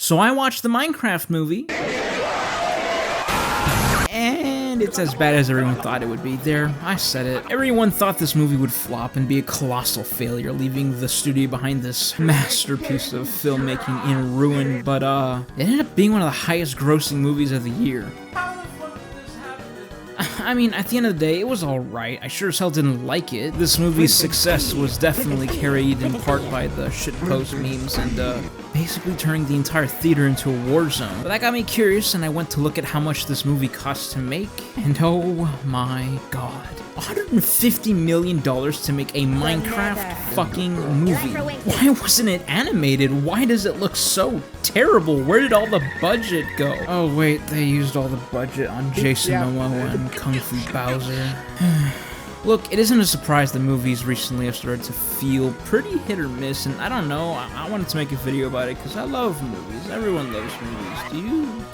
So I watched the Minecraft movie, and it's as bad as everyone thought it would be. There, I said it. Everyone thought this movie would flop and be a colossal failure, leaving the studio behind this masterpiece of filmmaking in ruin, but it ended up being one of the highest grossing movies of the year. I mean, at the end of the day, it was alright. I sure as hell didn't like it. This movie's success was definitely carried in part by the shitpost memes and basically turning the entire theater into a war zone. But that got me curious, and I went to look at how much this movie cost to make, and oh my god. $150 million to make a Minecraft fucking movie. Why wasn't it animated? Why does it look so terrible? Where did all the budget go? Oh wait, they used all the budget on Jason Momoa and Kung Fu Bowser. Look, it isn't a surprise that movies recently have started to feel pretty hit or miss, and I don't know, I wanted to make a video about it because I love movies. Everyone loves movies. Do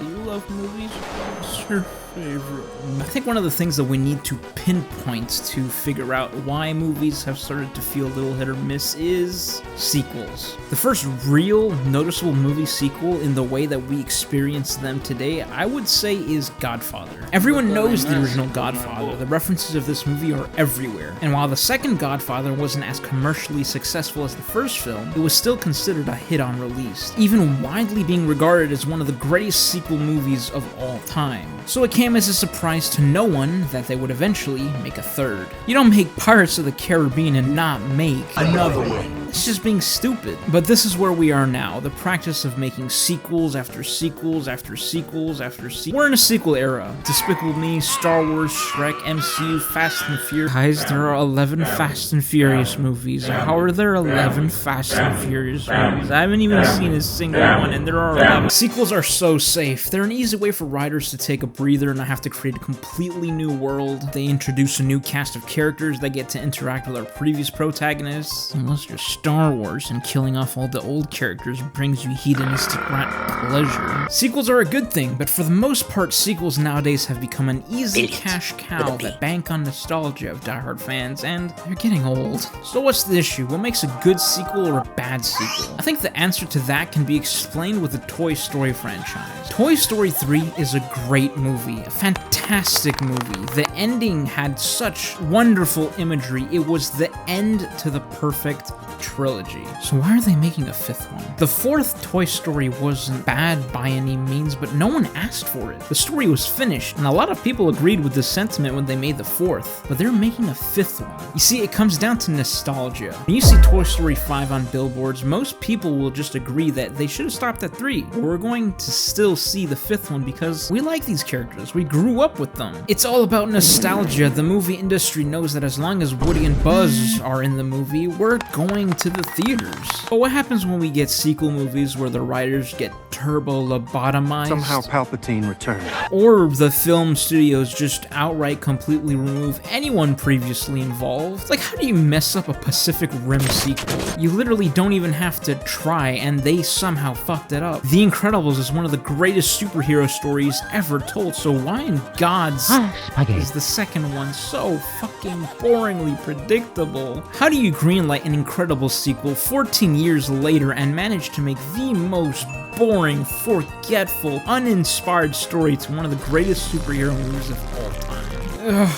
you love movies? What's your favorite? I think one of the things that we need to pinpoint to figure out why movies have started to feel a little hit or miss is sequels. The first real noticeable movie sequel in the way that we experience them today, I would say, is Godfather. Everyone knows the original Godfather. The references of this movie are everywhere. And while the second Godfather wasn't as commercially successful as the first film, it was still considered a hit on release, even widely being regarded as one of the greatest sequel movies of all time. So it came as a surprise to no one that they would eventually make a third. You don't make Pirates of the Caribbean and not make another one. It's just being stupid. But this is where we are now, the practice of making sequels after sequels after sequels after sequels. We're in a sequel era. Despicable Me, Star Wars, Shrek, MCU, Fast and Furious. Guys, there are 11 Fast and Furious movies. How are there 11 Fast and Furious movies? I haven't even seen a single one, and there are 11. Sequels are so safe. They're an easy way for writers to take a breather and not have to create a completely new world. They introduce a new cast of characters that get to interact with our previous protagonists. Unless you're Star Wars and killing off all the old characters brings you hedonistic rat pleasure. Sequels are a good thing, but for the most part, sequels nowadays have become an easy cash cow that bank on nostalgia of diehard fans, and they're getting old. So what's the issue? What makes a good sequel or a bad sequel? I think the answer to that can be explained with the Toy Story franchise. Toy Story 3 is a great movie, a fantastic movie. The ending had such wonderful imagery. It was the end to the perfect trilogy. So why are they making a fifth one? The fourth Toy Story wasn't bad by any means, but no one asked for it. The story was finished, and a lot of people agreed with this sentiment when they made the fourth, but they're making a fifth one. You see, it comes down to nostalgia. When you see Toy Story 5 on billboards, most people will just agree that they should have stopped at 3, but we're going to still see the fifth one because we like these characters. We grew up with them. It's all about nostalgia. The movie industry knows that as long as Woody and Buzz are in the movie, we're going to the theaters. But what happens when we get sequel movies where the writers get turbo-lobotomized? Somehow Palpatine returned. Or the film studios just outright completely remove anyone previously involved? Like, how do you mess up a Pacific Rim sequel? You literally don't even have to try, and they somehow fucked it up. The Incredibles is one of the greatest superhero stories ever told, so why in God's is the second one so fucking boringly predictable? How do you greenlight an Incredibles sequel 14 years later and manage to make the most boring, forgetful, uninspired story to one of the greatest superhero movies of all time?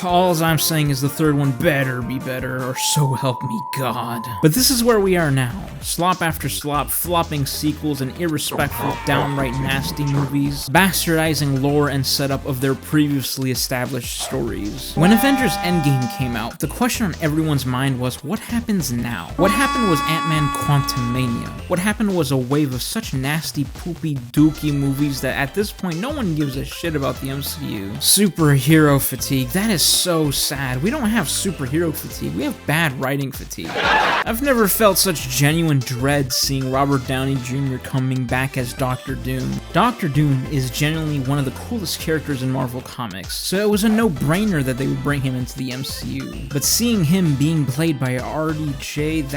All I'm saying is the third one better be better, or so help me God. But this is where we are now. Slop after slop, flopping sequels and irrespectful, downright nasty movies, bastardizing lore and setup of their previously established stories. When Avengers Endgame came out, the question on everyone's mind was, what happens now? What happened was Ant-Man Quantumania. What happened was a wave of such nasty, poopy, dookie movies that at this point no one gives a shit about the MCU. Superhero fatigue. That is so sad. We don't have superhero fatigue. We have bad writing fatigue. I've never felt such genuine dread seeing Robert Downey Jr. coming back as Dr. Doom. Dr. Doom is genuinely one of the coolest characters in Marvel Comics, so it was a no-brainer that they would bring him into the MCU. But seeing him being played by RDJ,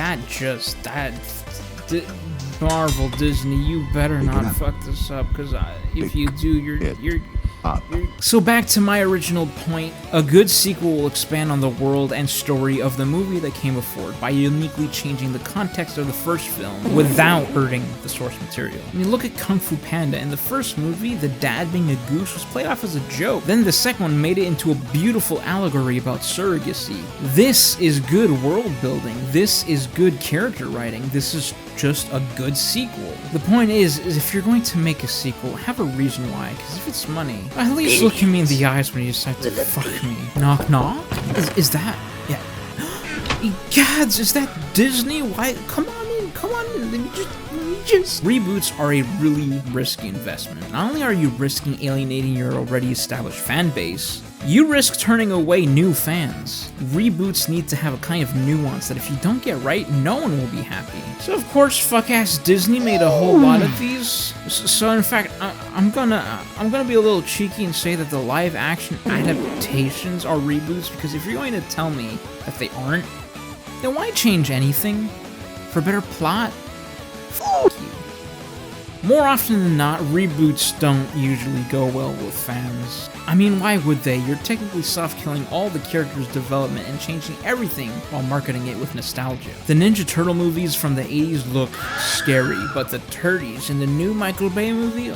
Marvel, Disney, you better not fuck this up, because if you do, you're So back to my original point, a good sequel will expand on the world and story of the movie that came before it by uniquely changing the context of the first film without hurting the source material. I mean, look at Kung Fu Panda. In the first movie, the dad being a goose was played off as a joke. Then the second one made it into a beautiful allegory about surrogacy. This is good world building. This is good character writing. This is just a good sequel. The point is if you're going to make a sequel, have a reason why, because if it's money, at least look at me in the eyes when you decide to fuck me. Knock knock? Is that? Yeah. Gads, is that Disney? Why? Come on in, let me just... Reboots are a really risky investment. Not only are you risking alienating your already established fan base, you risk turning away new fans. Reboots need to have a kind of nuance that if you don't get right, no one will be happy. So of course, fuck-ass Disney made a whole lot of these. So in fact, I'm gonna be a little cheeky and say that the live-action adaptations are reboots, because if you're going to tell me that they aren't, then why change anything? For better plot? Fuck you. More often than not, reboots don't usually go well with fans. I mean, why would they? You're technically soft-killing all the characters' development and changing everything while marketing it with nostalgia. The Ninja Turtle movies from the 80s look scary, but the turdies in the new Michael Bay movie,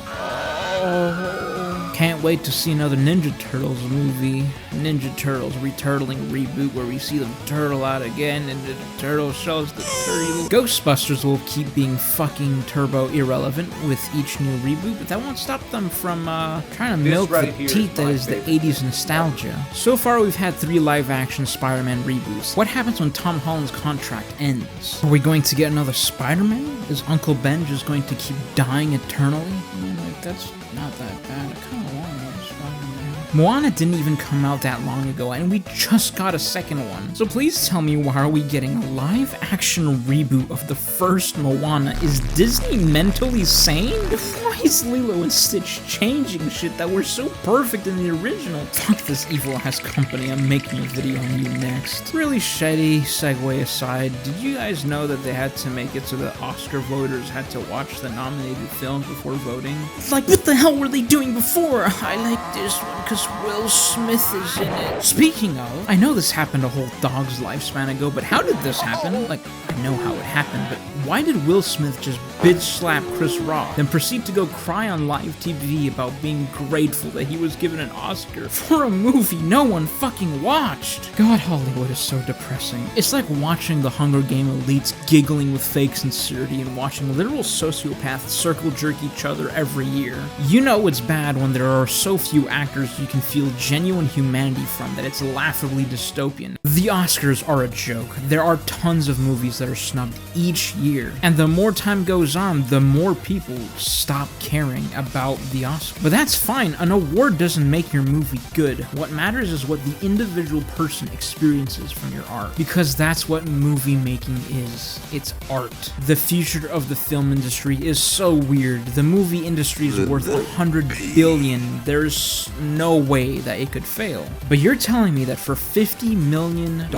can't wait to see another Ninja Turtles movie. Ninja Turtles returtling reboot where we see them turtle out again and the turtle shows the turtle. Ghostbusters will keep being fucking turbo irrelevant with each new reboot, but that won't stop them from trying to milk the teeth that is the 80s nostalgia. So far we've had 3 live-action Spider-Man reboots. What happens when Tom Holland's contract ends? Are we going to get another Spider-Man? Is Uncle Ben just going to keep dying eternally? Like, that's not that bad. I kind of want another Spider-Man. Moana didn't even come out that long ago, and we just got a second one. So please tell me, why are we getting a live-action reboot of the first Moana? Is Disney mentally sane? Why is Lilo and Stitch changing shit that were so perfect in the original? Fuck this evil-ass company, I'm making a video on you next. Really shitty segue aside, did you guys know that they had to make it so that Oscar voters had to watch the nominated films before voting? Like, what the hell were they doing before? I like this one because Will Smith is in it. Speaking of, I know this happened a whole dog's lifespan ago, but how did this happen? Like, I know how it happened, but why did Will Smith just bitch slap Chris Rock, then proceed to go cry on live TV about being grateful that he was given an Oscar for a movie no one fucking watched? God, Hollywood is so depressing. It's like watching the Hunger Game elites giggling with fake sincerity and watching literal sociopaths circle jerk each other every year. You know it's bad when there are so few actors you can feel genuine humanity from that it's laughably dystopian. The Oscars are a joke. There are tons of movies that are snubbed each year, and the more time goes on, the more people stop caring about the Oscars. But that's fine, an award doesn't make your movie good. What matters is what the individual person experiences from your art, because that's what movie making is. It's art. The future of the film industry is so weird. The movie industry is worth $100 billion. There's no way that it could fail. But you're telling me that for $50 million,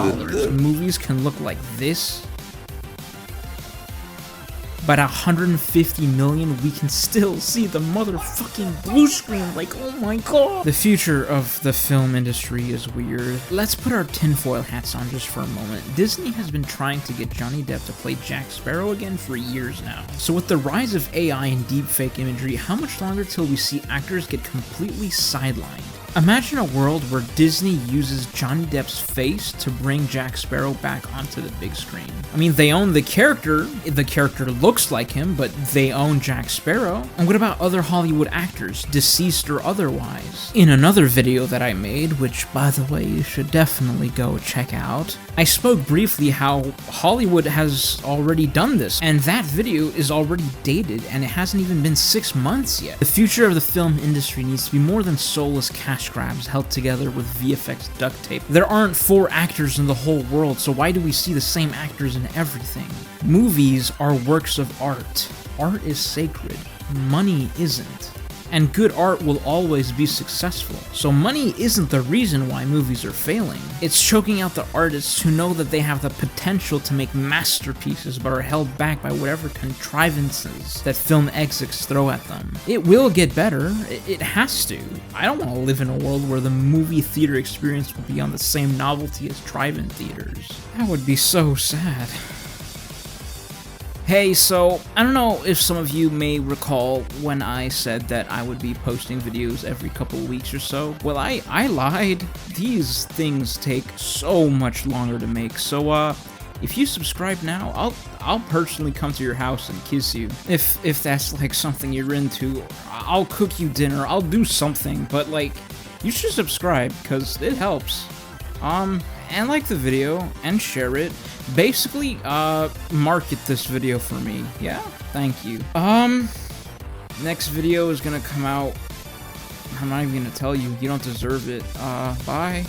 movies can look like this? But $150 million, we can still see the motherfucking blue screen, like, oh my god. The future of the film industry is weird. Let's put our tinfoil hats on just for a moment. Disney has been trying to get Johnny Depp to play Jack Sparrow again for years now. So with the rise of AI and deepfake imagery, how much longer till we see actors get completely sidelined? Imagine a world where Disney uses Johnny Depp's face to bring Jack Sparrow back onto the big screen. I mean, they own the character looks like him, but they own Jack Sparrow. And what about other Hollywood actors, deceased or otherwise? In another video that I made, which by the way you should definitely go check out, I spoke briefly how Hollywood has already done this, and that video is already dated and it hasn't even been 6 months yet. The future of the film industry needs to be more than soulless cash grabs held together with VFX duct tape. There aren't 4 actors in the whole world, so why do we see the same actors in everything? Movies are works of art. Art is sacred. Money isn't. and good art will always be successful. So money isn't the reason why movies are failing. It's choking out the artists who know that they have the potential to make masterpieces but are held back by whatever contrivances that film execs throw at them. It will get better. It has to. I don't want to live in a world where the movie theater experience will be on the same novelty as drive-in theaters. That would be so sad. Hey, so, I don't know if some of you may recall when I said that I would be posting videos every couple of weeks or so. Well, I lied. These things take so much longer to make, so, if you subscribe now, I'll personally come to your house and kiss you. If that's, like, something you're into, I'll cook you dinner, I'll do something, but, like, you should subscribe, because it helps. And like the video, and share it. Basically, market this video for me. Yeah? Thank you. Next video is gonna come out. I'm not even gonna tell you. You don't deserve it. Bye.